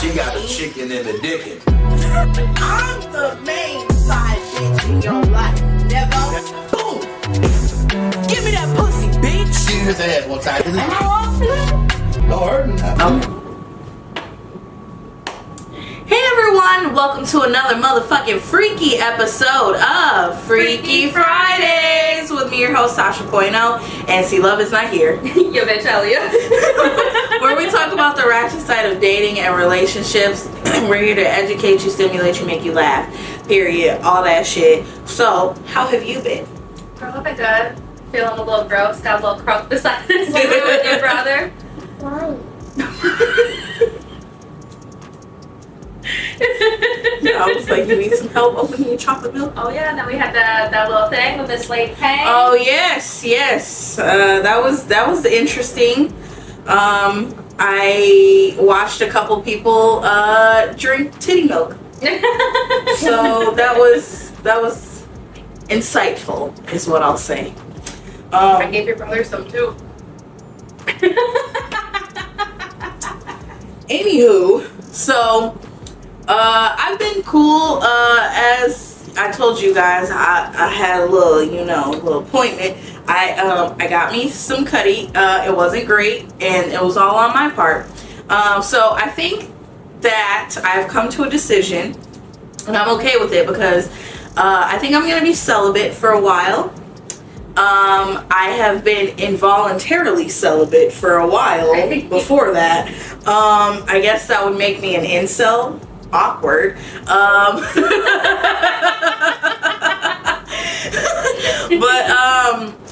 She got a chicken and a dickin'. I'm the main side bitch in your life. Never. Boom. Give me that pussy, bitch. Give his ass one time. Am I wrong for that? No hurting now. Hey everyone, welcome to another motherfucking freaky episode of Freaky Fridays with me, your host Sasha Poino, and C Love is not here. Yo, bitch, Elia. Where we talk about the ratchet side of dating and relationships. We're here to educate you, stimulate you, make you laugh. Period. All that shit. So, how have you been? Girl, I've been good. Feeling a little gross. Got a little croak beside this one with your brother. I was like, you need some help opening your chocolate milk? Oh yeah, and then we had that little thing with Miss Lady Payne. Oh yes. That was interesting. I watched a couple people drink titty milk. So that was insightful, is what I'll say. I gave your brother some too. Anywho, so I've been cool. As I told you guys, I had a little appointment. I got me some cutty. It wasn't great, and it was all on my part. So I think that I've come to a decision, and I'm okay with it because I think I'm gonna be celibate for a while. I have been involuntarily celibate for a while before that. I guess that would make me an incel. Awkward.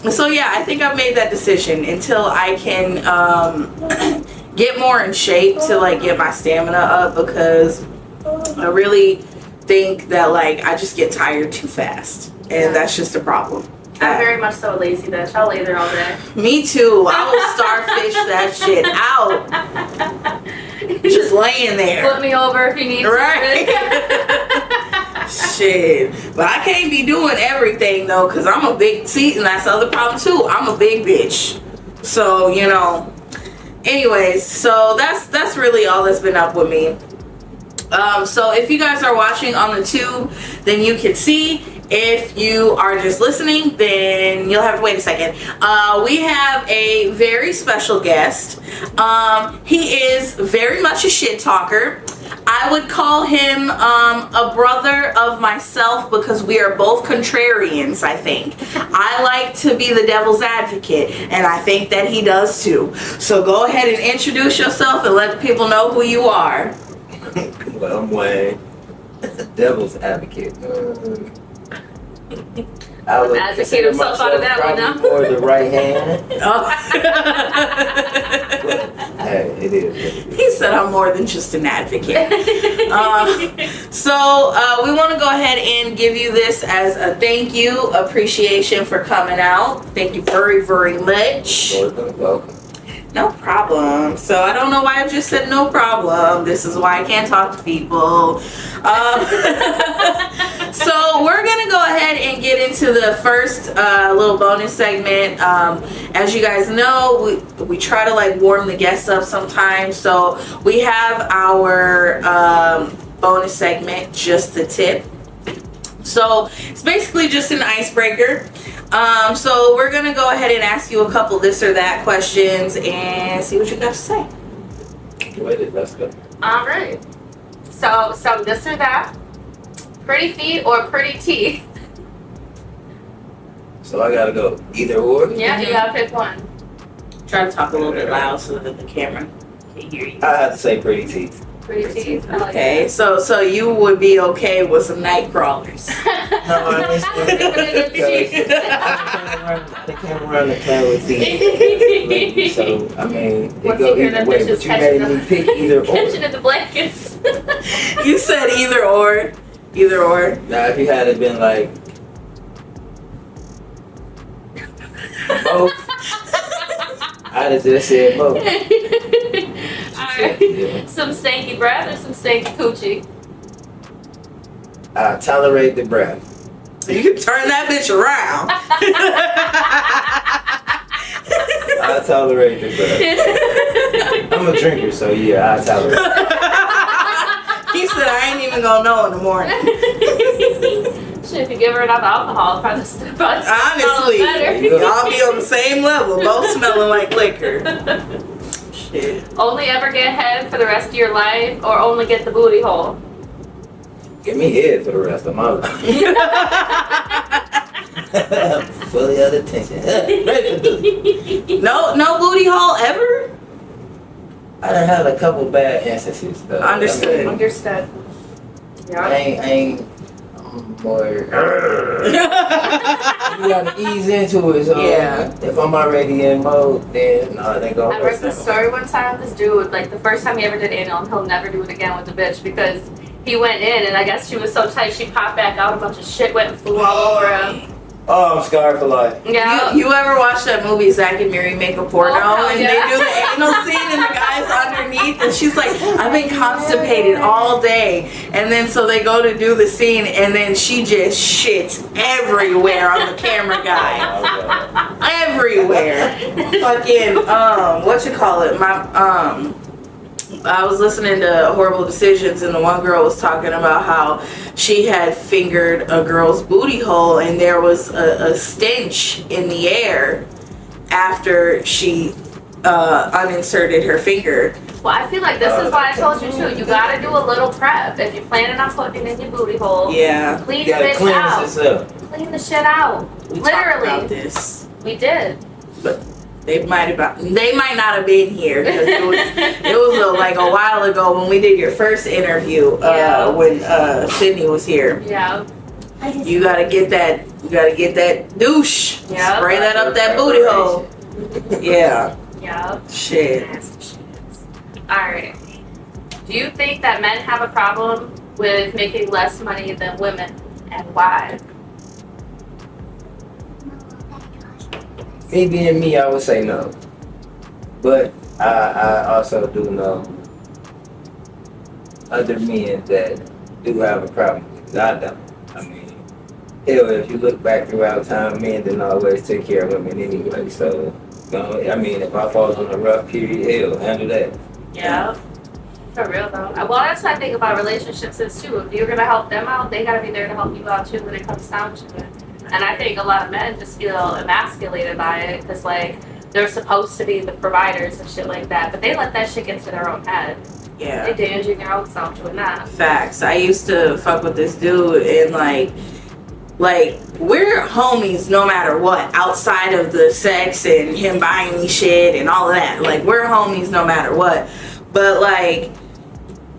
So yeah, I think I've made that decision until I can get more in shape to like get my stamina up, because I really think that like I just get tired too fast, and that's just a problem. I'm very much so a lazy bitch. I'll lay there all day. Me too. I will starfish that shit out. Just laying there. Flip me over if you need right. Shit. But I can't be doing everything though, because I'm a big, and that's the other problem too. I'm a big bitch. So, anyways, so that's really all that's been up with me. So if you guys are watching on the tube, then you can see. If you are just listening, then you'll have to wait a second. We have a very special guest. He is very much a shit talker. I would call him a brother of myself because we are both contrarians, I think. I like to be the devil's advocate, and I think that he does too. So go ahead and introduce yourself and let the people know who you are. Well, I'm Wayne, devil's advocate. I would advocate himself out of that one now. Or the right hand. Oh. Hey, it is. He said I'm more than just an advocate. So we want to go ahead and give you this as a thank you, appreciation for coming out. Thank you very, very much. Welcome. No problem. So I don't know why I just said no problem. This is why I can't talk to people. So we're going to go ahead and get into the first little bonus segment. As you guys know, we try to like warm the guests up sometimes. So we have our bonus segment, Just the Tip. So it's basically just an icebreaker. So we're gonna go ahead and ask you a couple this or that questions and see what you got to say. Let's go. All right. So this or that. Pretty feet or pretty teeth? So I gotta go either or? Yeah, you gotta pick one. Try to talk a little bit loud so that the camera can hear you. I have to say pretty teeth. Pretty teeth. I like Okay, so you would be okay with some night crawlers. No, I can't run the camera feet. So, I mean, it Once go you hear either that way, bitch but is you made catching me pick either or. Catching at the blankets. You said either or. Either or. Now, if you had it been like both, I'd have just said both. Alright. Yeah. Some stanky breath or some stanky coochie? I tolerate the breath. You can turn that bitch around. I tolerate the breath. I'm a drinker, so yeah, I tolerate it. gonna know in the morning. Shit, if you give her enough alcohol, probably Honestly, better. y'all be on the same level, both smelling like liquor. Shit. Only ever get head for the rest of your life, or only get the booty hole. Give me head for the rest of my life. Fully out of attention. Ready for this. No booty hole ever? I done had a couple bad instances though. Understood. I mean, Understood. I Yeah. ain't I'm more. You gotta ease into it. So Yeah. if I'm already in mode, then no, they go. I read this story one time. This dude, like the first time he ever did anal, and he'll never do it again with the bitch because he went in and I guess she was so tight she popped back out. A bunch of shit went and flew all over him. Oh, I'm scarred for life. Yeah. You ever watch that movie Zack and Miri Make a Porno? Oh, and yeah. they do the anal scene and the guy's underneath and she's like, I've been constipated all day. And then so they go to do the scene and then she just shits everywhere on the camera guy. Everywhere. Fucking what you call it? I was listening to Horrible Decisions and the one girl was talking about how she had fingered a girl's booty hole and there was a stench in the air after she uninserted her finger. Well, I feel like this is why I told you too. You gotta do a little prep if you're planning on putting it in your booty hole. Yeah. Clean You the gotta bitch cleanse out. yourself. Clean the shit out. We talked about Literally, this. we did. They might not have been here because it was like a while ago when we did your first interview Yeah. when Sydney was here. Yeah. You gotta get that douche. Yeah. Spray that up that booty hole. Yeah. Yeah. Shit. All right. Do you think that men have a problem with making less money than women, and why? Me being me, I would say no. But I also do know other men that do have a problem with it. I don't. I mean, hell, if you look back throughout time, men didn't always take care of women anyway. So, I mean, if I fall on a rough period, hell, handle that. Yeah. For real though. Well, that's what I think about relationships is too. If you're gonna help them out, they gotta be there to help you out too when it comes down to it. And I think a lot of men just feel emasculated by it because like they're supposed to be the providers and shit like that, but they let that shit get to their own head. Yeah. They damaging their own self doing that. Facts. I used to fuck with this dude and like we're homies no matter what outside of the sex and him buying me shit and all of that. Like we're homies no matter what. But like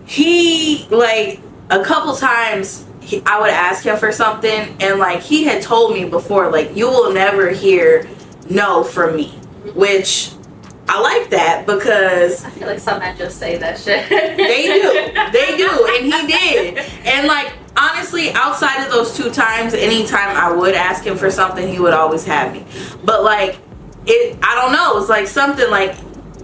he like a couple times I would ask him for something and like he had told me before like you will never hear no from me, which I like that because I feel like some men just say that shit. they do, and he did. And like honestly, outside of those 2 times, anytime I would ask him for something, he would always have me. But like I don't know, it's like something like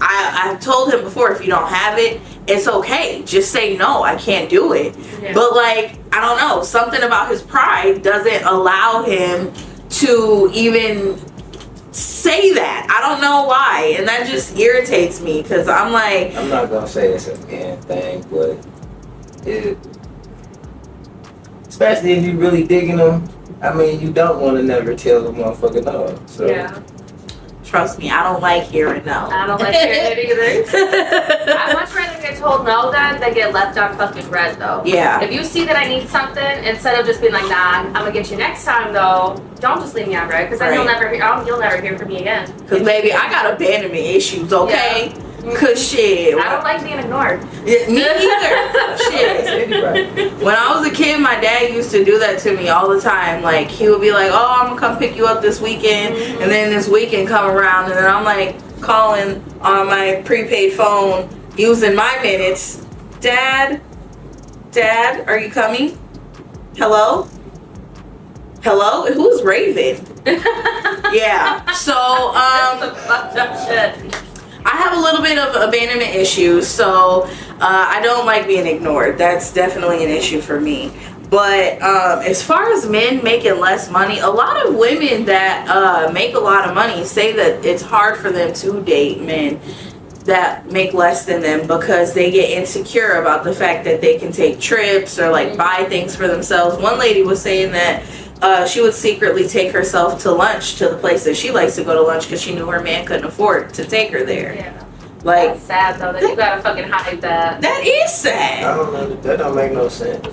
I've told him before, if you don't have it, it's okay. Just say no, I can't do it. Yeah. But like, I don't know, something about his pride doesn't allow him to even say that. I don't know why. And that just irritates me because I'm like, I'm not gonna say it's a man thing, but it, especially if you really digging them, I mean, you don't want to never tell the motherfucker no. So. Yeah. trust me, I don't like hearing no. I don't like hearing it either. I'd much rather get told no than get left on fucking red though. Yeah. If you see that I need something, instead of just being like, nah, I'm gonna get you next time though, don't just leave me on red because then you'll Right. never hear from me again. Because baby, I got abandonment issues, okay? Cause shit. I don't like being ignored. Yeah, me either. Shit. When I was a kid, my dad used to do that to me all the time. Like he would be like, "Oh, I'm gonna come pick you up this weekend," and then this weekend come around, and then I'm like calling on my prepaid phone using my minutes. Dad, are you coming? Hello. Who's Raven? Yeah. So Some fucked up shit. I have a little bit of abandonment issues, so I don't like being ignored. That's definitely an issue for me. But as far as men making less money, a lot of women that make a lot of money say that it's hard for them to date men that make less than them because they get insecure about the fact that they can take trips or like buy things for themselves. One lady was saying that she would secretly take herself to lunch to the place that she likes to go to lunch because she knew her man couldn't afford to take her there. Yeah. Like, That's sad though that you gotta fucking hide that. that is I sad. don't know. That don't make no sense.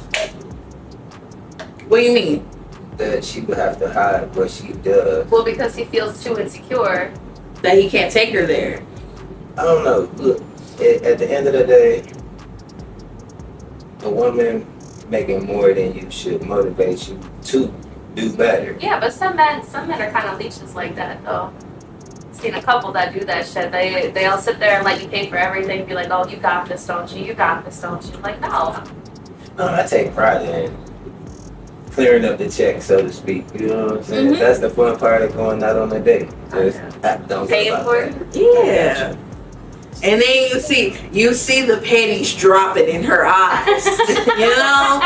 What do you mean? That she would have to hide what she does. Well, because he feels too insecure. That he can't take her there. I don't know. Look, at the end of the day, a woman making more than you should motivate you to do better. Yeah, but some men are kind of leeches like that though. Seen a couple that do that shit. They'll sit there and let you pay for everything. Be like, oh, you got this, don't you? You got this, don't you? Like, no. No, I take pride in clearing up the check, so to speak. You know what I'm saying? Mhm. That's the fun part of going out on a date. Just don't Paying about for that. it. Yeah. And then you see the pennies dropping in her eyes. You know?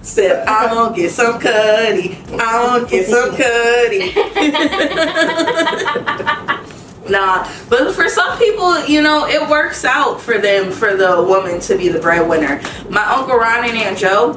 Said, I'm gonna get some cutty. I'm gonna get some cutty. Nah, but for some people, you know, it works out for them, for the woman to be the breadwinner. My Uncle Ron and Aunt Joe,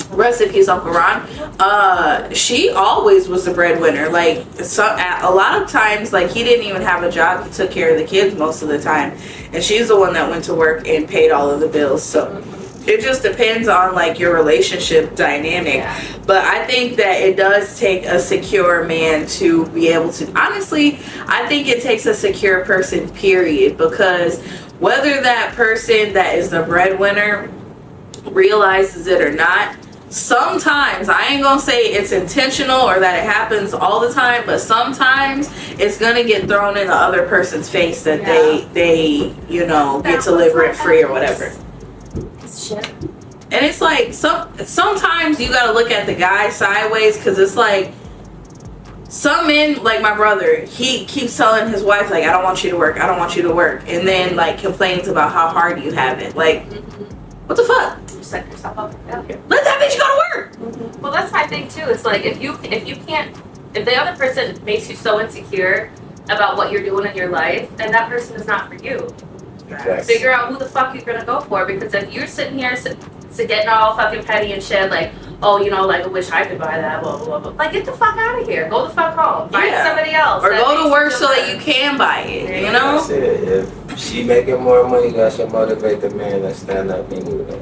rest in peace, Uncle Ron. She always was the breadwinner. Like, a lot of times, like, he didn't even have a job. He took care of the kids most of the time, and she's the one that went to work and paid all of the bills. So it just depends on like your relationship dynamic. Yeah. But I think that it does take a secure man to be able to, honestly, I think it takes a secure person, period, because whether that person that is the breadwinner realizes it or not, sometimes, I ain't gonna say it's intentional or that it happens all the time, but sometimes it's gonna get thrown in the other person's face that they you know, get to live rent free or whatever. Shit. And it's like sometimes you gotta look at the guy sideways, because it's like some men, like my brother, he keeps telling his wife like, I don't want you to work, I don't want you to work, and then like complains about how hard you have it. Like, what the fuck? You set yourself up. Yeah. Let that bitch go to work. Well, that's my thing too. It's like if you can't, if the other person makes you so insecure about what you're doing in your life, then that person is not for you. Exactly. Figure out who the fuck you're gonna go for, because if you're sitting here getting all fucking petty and shit, like, oh, you know, like, I wish I could buy that, blah, blah, blah, blah. Like, get the fuck out of here. Go the fuck home. Find Yeah. somebody else. Or that go makes to you work feel so that better. you can buy it, you That's know? it. If she making more money, that should motivate the man to stand up anyway.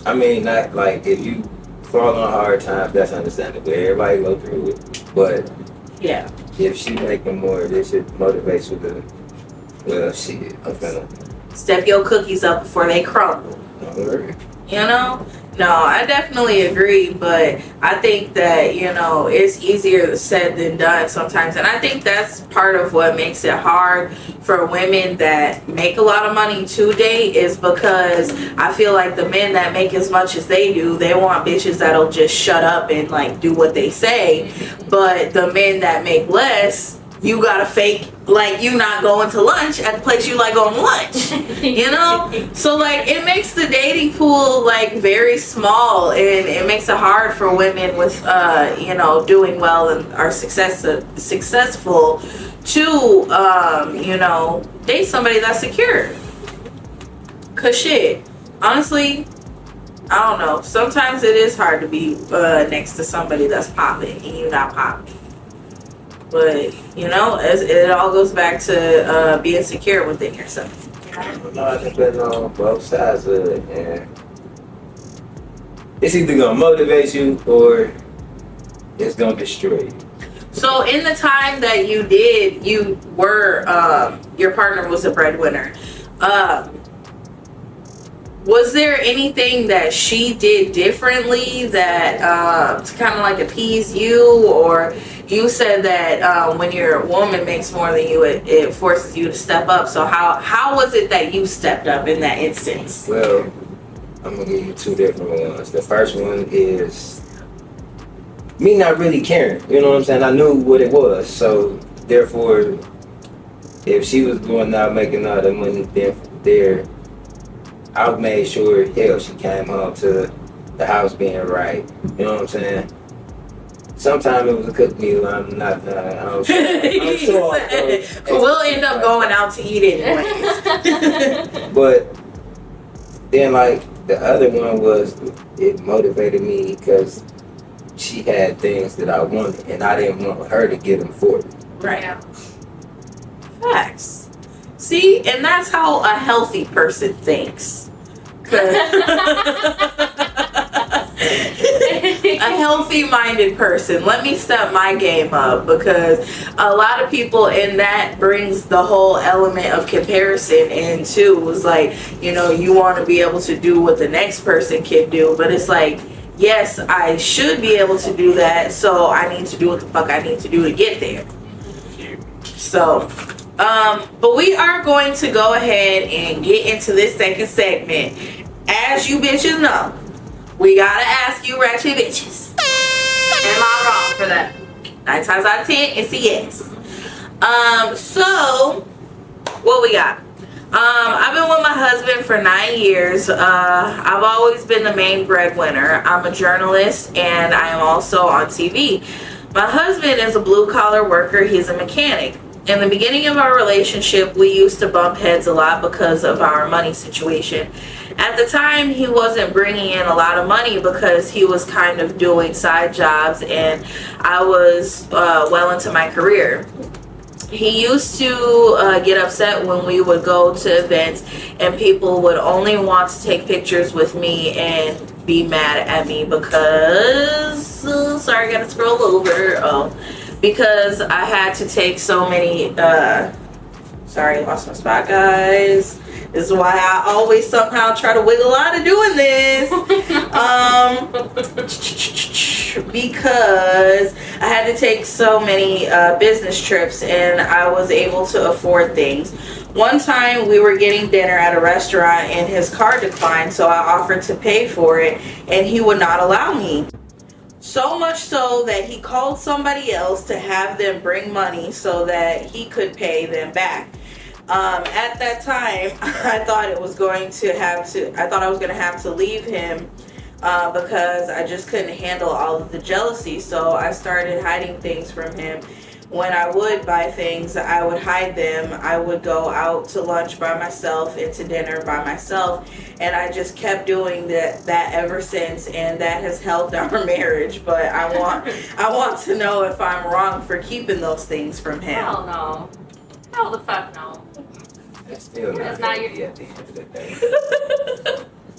I mean, not like if you fall on hard times, that's understandable. Everybody go through it. But Yeah. if she making more, this should motivate you to, well, shit, I'm finna, Step your cookies up before they crumble. don't worry. You know? No, I definitely agree, but I think that, you know, it's easier said than done sometimes. And I think that's part of what makes it hard for women that make a lot of money to date, is because I feel like the men that make as much as they do, they want bitches that'll just shut up and like do what they say. But the men that make less, you gotta fake like you not going to lunch at the place you like going to lunch. You know? So like it makes the dating pool like very small, and it makes it hard for women with you know, doing well and are successful to you know, date somebody that's secure. Cause shit, honestly, I don't know, sometimes it is hard to be next to somebody that's popping and you're not popping. But, you know, it all goes back to being secure within yourself. No, I think that's on both sides of it, and it's either gonna motivate you or it's gonna destroy you. So in the time that you were, your partner was a breadwinner, was there anything that she did differently that to kind of like appease you? Or you said that when your woman makes more than you, it forces you to step up. So how was it that you stepped up in that instance? Well, I'm gonna give you two different ones. The first one is me not really caring. You know what I'm saying? I knew what it was, so therefore, if she was going out making all the money there, I made sure, hell, she came home to the house being right. You know what I'm saying? Sometimes it was a cooked meal. I'm not. I'm sure. We'll end up going out to eat anyways. But then, like the other one was, it motivated me because she had things that I wanted, and I didn't want her to get them for me. Right. Yeah. Facts. See, and that's how a healthy person thinks. 'Cause- a healthy-minded person. Let me step my game up, because a lot of people, and that brings the whole element of comparison in too. It was like, you know, you want to be able to do what the next person can do, but it's like, yes, I should be able to do that, so I need to do what the fuck I need to do to get there. So, but we are going to go ahead and get into this second segment. As you bitches know, we gotta ask you ratchet bitches. Am I wrong for that? 9 times out of 10, it's a yes. So, what we got? I've been with my husband for 9 years. I've always been the main breadwinner. I'm a journalist and I am also on TV. My husband is a blue-collar worker. He's a mechanic. In the beginning of our relationship, we used to bump heads a lot because of our money situation. At the time, he wasn't bringing in a lot of money because he was kind of doing side jobs, and I was well into my career. He used to get upset when we would go to events and people would only want to take pictures with me and be mad at me because, sorry, I gotta scroll over. Because I had to take so many, sorry, lost my spot, guys. This is why I always somehow try to wiggle out of doing this. Because I had to take so many business trips and I was able to afford things. One time we were getting dinner at a restaurant and his card declined, so I offered to pay for it and he would not allow me. So much so that he called somebody else to have them bring money so that he could pay them back. At that time, I thought I was going to have to leave him because I just couldn't handle all of the jealousy. So I started hiding things from him. When I would buy things, I would hide them. I would go out to lunch by myself and to dinner by myself. And I just kept doing that ever since, and that has helped our marriage. But I want to know if I'm wrong for keeping those things from him. Hell no. Hell the fuck no. That's still That's not not your- healthy at the end of the day.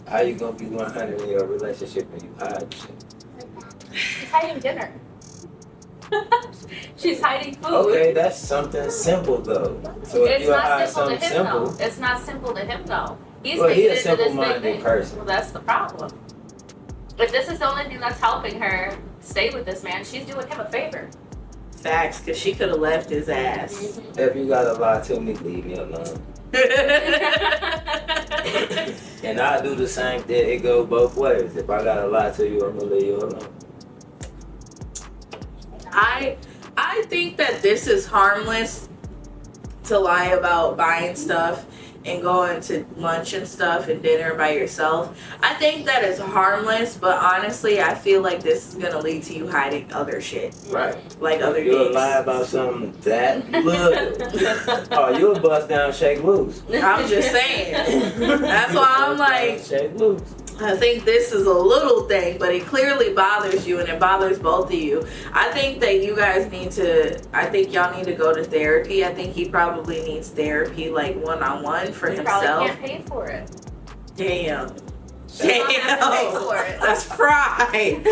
How you gonna be 100 in your relationship and you hide shit? She's hiding dinner. She's hiding food. Okay, that's something simple though. So if It's you not hide simple to something him simple, though. It's not simple to him though. He's Well, he making a it into this big simple-minded thing. person. Well, that's the problem. If this is the only thing that's helping her stay with this man, she's doing him a favor. Facts, because she could have left his ass. if you gotta lie to me, leave me alone. And I do the same thing. It go both ways. If I gotta lie to you, I'm gonna leave you alone. I think that this is harmless to lie about buying stuff and going to lunch and stuff and dinner by yourself. I think that is harmless, but honestly, I feel like this is gonna lead to you hiding other shit, Right. like other You'll things. lie about something that little. Oh, you'll bust down, shake loose. I'm just saying. That's why I'm like, Shake loose. I think this is a little thing, but it clearly bothers you and it bothers both of you. I think that you guys I think y'all need to go to therapy. I think he probably needs therapy, like one-on-one for He probably himself. can't pay for it. Damn. She don't have to pay for it. That's fried.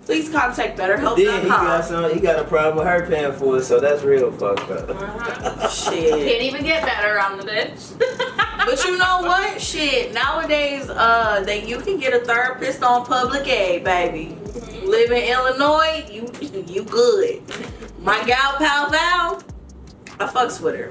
Please contact Then he got BetterHelp.com. he got a problem with her paying for it, so that's real fucked up. Shit. Can't even get better on the bitch. But you know what? Shit. Nowadays, that you can get a therapist on public aid, baby. Live in Illinois, you good. My gal pal Val, I fucks with her.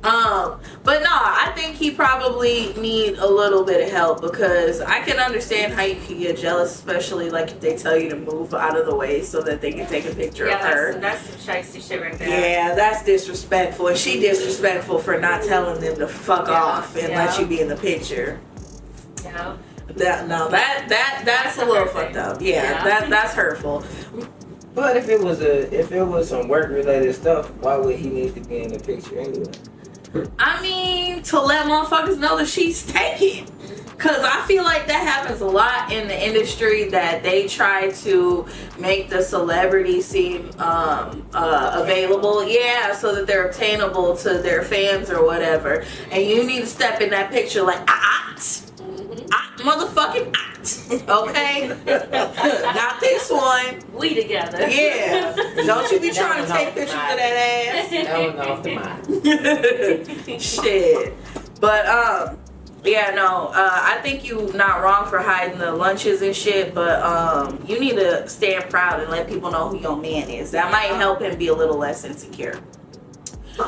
But no, I think he probably need a little bit of help, because I can understand how you can get jealous, especially like if they tell you to move out of the way so that they can take a picture of her. That's some shiesty shit right there. Yeah, that's disrespectful. And she disrespectful for not telling them to fuck Yeah, off and let yeah. you be in the picture. You know? That's a little fucked up. Yeah, that's hurtful. But if it was some work related stuff, why would he need to be in the picture anyway? I mean, to let motherfuckers know that she's taken. Cause I feel like that happens a lot in the industry, that they try to make the celebrity seem available, yeah, so that they're obtainable to their fans or whatever. And you need to step in that picture like motherfucking okay? Not this one. We together. Yeah. Don't you be trying to take pictures of that ass. That was off the mind. Shit. But yeah, no, I think you not wrong for hiding the lunches and shit, but you need to stand proud and let people know who your man is. That might help him be a little less insecure.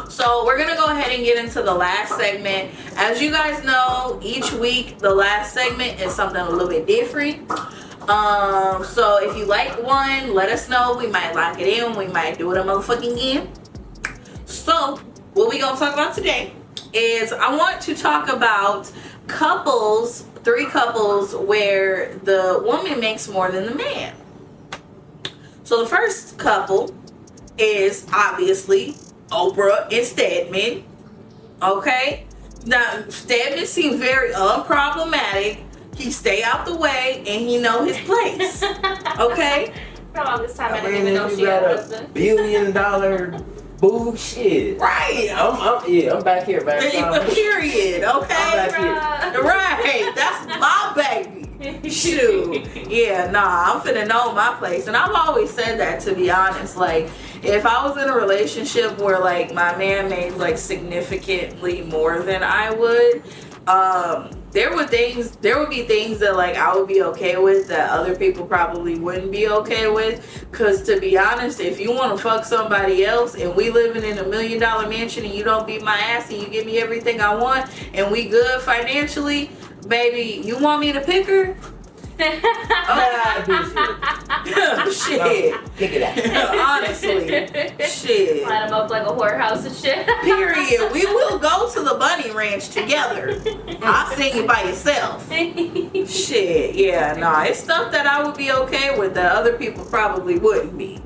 So we're gonna go ahead and get into the last segment. As you guys know, each week the last segment is something a little bit different. So if you like one, let us know. We might lock it in. We might do it a motherfucking again. So what we gonna talk about today is I want to talk about couples, 3 couples where the woman makes more than the man. So the first couple is obviously Oprah and Stedman. Okay? Now, Stedman seems very unproblematic. He stay out the way and he know his place. Okay? For the longest time, I I didn't mean, even know if she you had got a a husband. $1 billion bullshit. Right. I'm back here, back Period. Okay? I'm back here. Right. That's my baby. Shoot. Yeah, nah, I'm finna know my place. And I've always said that, to be honest. Like, if I was in a relationship where, like, my man made, like, significantly more than I would, there would be things that, like, I would be okay with that other people probably wouldn't be okay with. Because, to be honest, if you want to fuck somebody else and we living in $1 million mansion and you don't beat my ass and you give me everything I want and we good financially, baby, you want me to pick her? Shit. Pick it up. Honestly. Shit. Line them up like a whorehouse and shit. Period. We will go to the bunny ranch together. I'll sing it by yourself. Shit. Yeah, nah. It's stuff that I would be okay with that other people probably wouldn't be.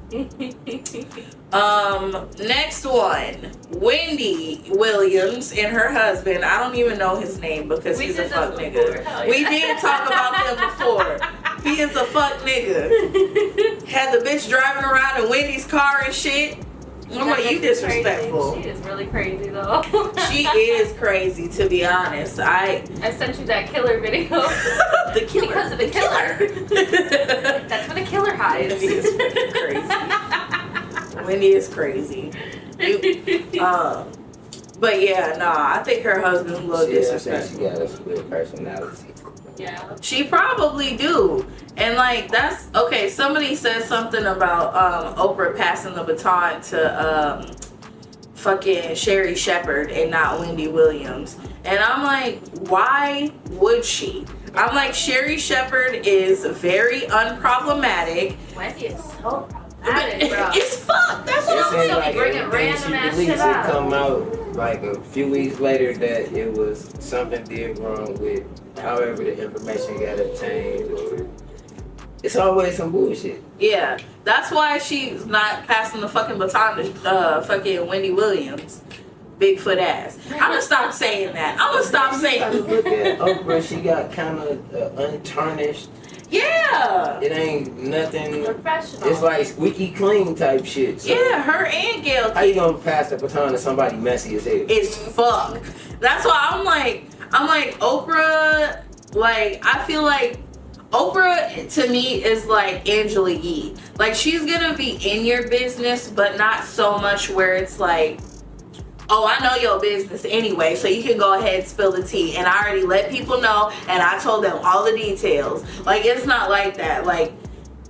Next one. Wendy Williams and her husband. I don't even know his name because he's a fuck nigga. We did talk about them before. He is a fuck nigga. Had the bitch driving around in Wendy's car and shit. I'm like, you disrespectful. She is really crazy though. She is crazy, to be honest. I sent you that killer video. The killer. Because of the killer. That's when the killer hides. Wendy is freaking crazy. Wendy is crazy. But yeah, nah, I think her husband's a little disrespectful. She got a split personality. Yeah. She probably do. And like that's okay, somebody said something about Oprah passing the baton to fucking Sherry Shepherd and not Wendy Williams. And I'm like, why would she? I'm like, Sherry Shepherd is very unproblematic. Wendy is so problematic, bro. It's fucked. That's what I'm saying. saying. Like, bringing random ass she shit out. It come out like a few weeks later that it was something did wrong with however the information got obtained, or it's always some bullshit. Yeah, that's why she's not passing the fucking baton to fucking Wendy Williams. Bigfoot ass. I'm gonna stop saying that. I'm gonna stop saying I look at Oprah, she got kind of untarnished. Yeah. It ain't nothing. Professional. It's like squeaky clean type shit. So Yeah, her and Gail how you gonna pass the baton to somebody messy as hell? is fuck. That's why I'm like Oprah, like I feel like Oprah to me is like Angela Yee. Like she's gonna be in your business, but not so much where it's like, oh, I know your business anyway, so you can go ahead and spill the tea. And I already let people know, and I told them all the details. Like, it's not like that. Like,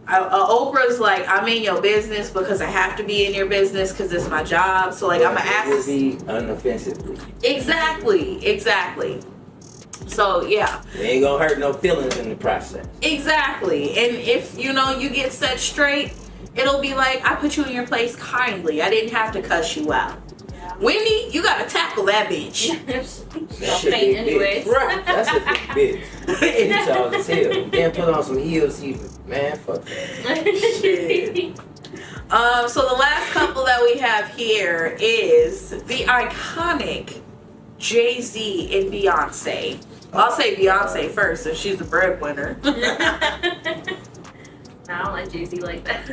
Oprah's like, I'm in your business because I have to be in your business because it's my job. So, like, I'm going to ask. It would be unoffensively. Exactly. So, yeah. It ain't gonna hurt no feelings in the process. Exactly. And if, you get set straight, it'll be like, I put you in your place kindly. I didn't have to cuss you out. Wendy, you gotta tackle tackle that bitch. She's That faint shit big anyways. bitch. Right. That's a big bitch. It's tall as hell. Then put on some heels even. Man, fuck that. Shit. So the last couple that we have here is the iconic Jay-Z and Beyonce. I'll say Beyonce first, since she's the breadwinner. I don't like Jay-Z like that.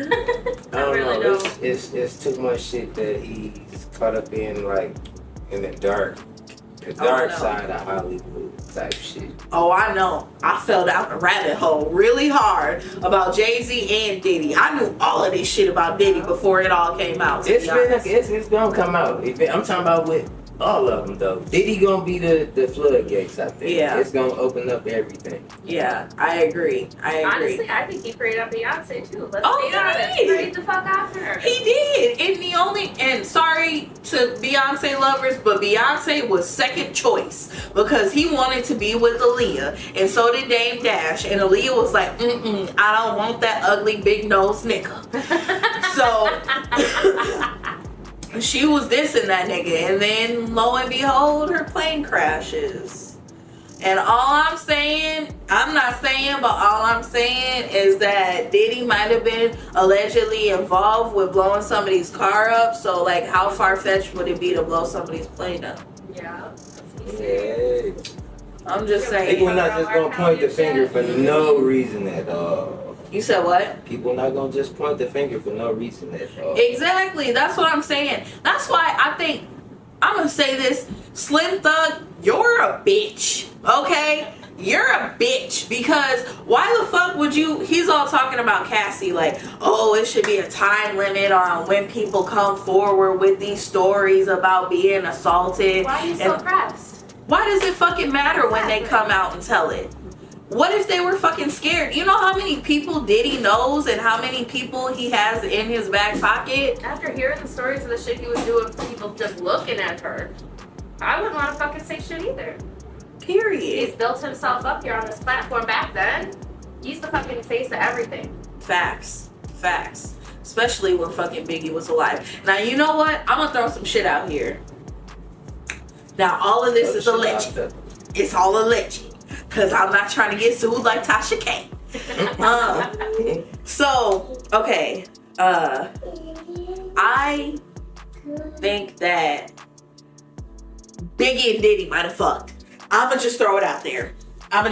I don't really know. don't. It's too much shit that he's caught up in, like in the dark no. side of Hollywood type shit. Oh, I know. I fell down the rabbit hole really hard about Jay-Z and Diddy. I knew all of this shit about Diddy before it all came out. It's gonna come out. I'm talking about with all of them though. Diddy gonna be the floodgates, I think. Yeah. It's gonna open up everything. Yeah, I agree. Honestly, I think he prayed up Beyonce too. Let's Oh, be he honest. did. Prayed the fuck after her. He did. And sorry to Beyonce lovers, but Beyonce was second choice because he wanted to be with Aaliyah, and so did Dame Dash. And Aaliyah was like, I don't want that ugly big nose nigga. So she was dissing that nigga, and then lo and behold, her plane crashes. And all I'm saying, I'm not saying, but all I'm saying is that Diddy might have been allegedly involved with blowing somebody's car up. So, like, how far-fetched would it be to blow somebody's plane up? Yeah. Yeah. I'm just saying. People not just gonna point the finger for no reason at all. You said what? People not gonna just point the finger for no reason at all. Exactly. That's what I'm saying. That's why I think, I'm going to say this, Slim Thug, you're a bitch. Okay? You're a bitch, because why the fuck would you, he's all talking about Cassie like, oh, it should be a time limit on when people come forward with these stories about being assaulted. Why are you so pressed? Why does it fucking matter when they come out and tell it? What if they were fucking scared? You know how many people Diddy knows and how many people he has in his back pocket? After hearing the stories of the shit he was doing for people just looking at her, I wouldn't want to fucking say shit either. Period. He's built himself up here on this platform. Back then, he's the fucking face of everything. Facts. Facts. Especially when fucking Biggie was alive. Now, you know what? I'm gonna throw some shit out here. Now, all of this is alleged. It's all alleged. Because I'm not trying to get sued like Tasha K. So, okay. I think that Biggie and Diddy might have fucked. I'ma just throw it out there. I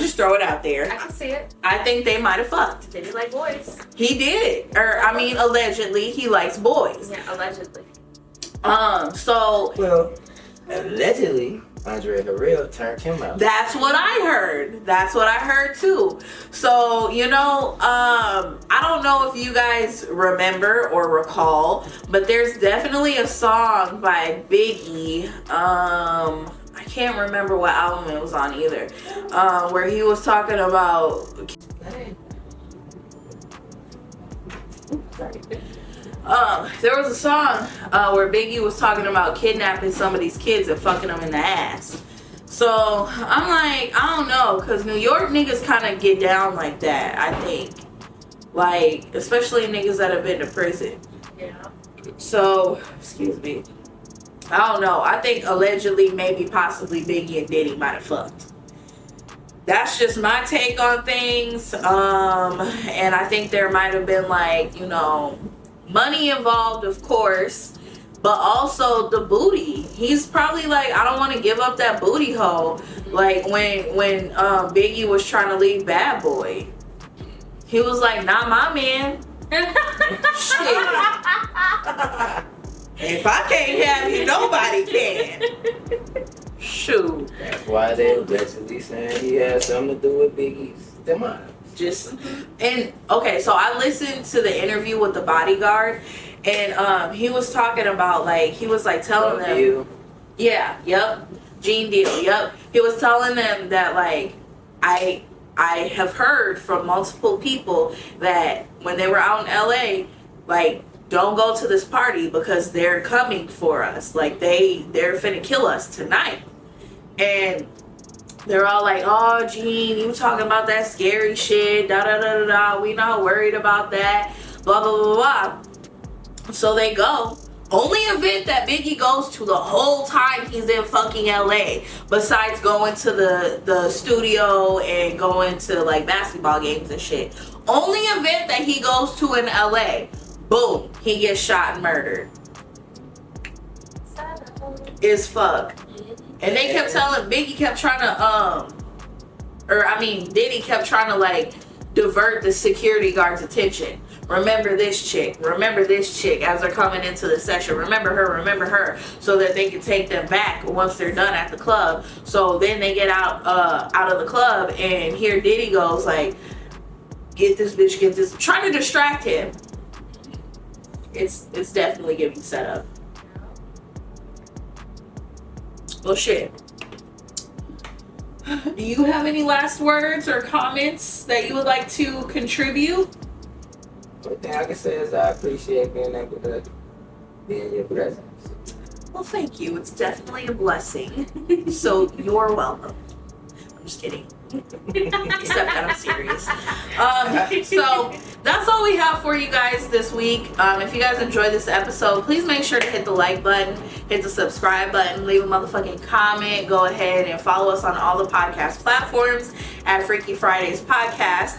can see it. I think they might have fucked. Did he like boys? He did. Allegedly, he likes boys. Yeah, allegedly. So Well, allegedly, Andre Harrell turned him out. that's what I heard too. So, I don't know if you guys remember or recall, but there's definitely a song by Biggie. I can't remember what album it was on either. Where he was talking about there was a song where Biggie was talking about kidnapping somebody's kids and fucking them in the ass. So I'm like, I don't know, because New York niggas kind of get down like that, I think. Like, especially niggas that have been to prison. Yeah. So, excuse me. I don't know. I think allegedly, maybe, possibly Biggie and Diddy might have fucked. That's just my take on things. And I think there might have been money involved, of course, but also the booty. He's probably like, I don't want to give up that booty hole. Like when Biggie was trying to leave Bad Boy, he was like, not my man. Shit. If I can't have you, nobody can. Shoot. That's why they allegedly saying he had something to do with Biggie's demise. Okay, so I listened to the interview with the bodyguard, and he was talking about he was telling them, Gene Deal, yep. He was telling them that I have heard from multiple people that when they were out in LA, don't go to this party because they're coming for us. They're finna kill us tonight. And they're all like, oh, Gene, you talking about that scary shit, da-da-da-da-da, we not worried about that, blah, blah, blah, blah. So they go Only event that Biggie goes to the whole time he's in fucking LA, besides going to the studio and going to like basketball games and shit. Only event that he goes to in LA, boom, he gets shot and murdered. Is fuck. And they kept telling, Biggie kept trying to Diddy kept trying to like divert the security guard's attention. Remember this chick as they're coming into the session. Remember her, so that they can take them back once they're done at the club. So then they get out of the club, and here Diddy goes like, get this, trying to distract him. It's definitely giving set up. Well, shit. Do you have any last words or comments that you would like to contribute? One thing I can say is I appreciate being able to be in your presence. Well, thank you. It's definitely a blessing. So you're welcome. I'm just kidding. Except that I'm serious. So that's all we have for you guys this week. If you guys enjoyed this episode, please make sure to hit the like button, hit the subscribe button, leave a motherfucking comment. Go ahead and follow us on all the podcast platforms at Freaky Fridays Podcast.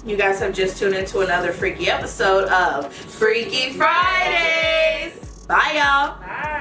You guys have just tuned into another freaky episode of Freaky Fridays. Bye, y'all. Bye.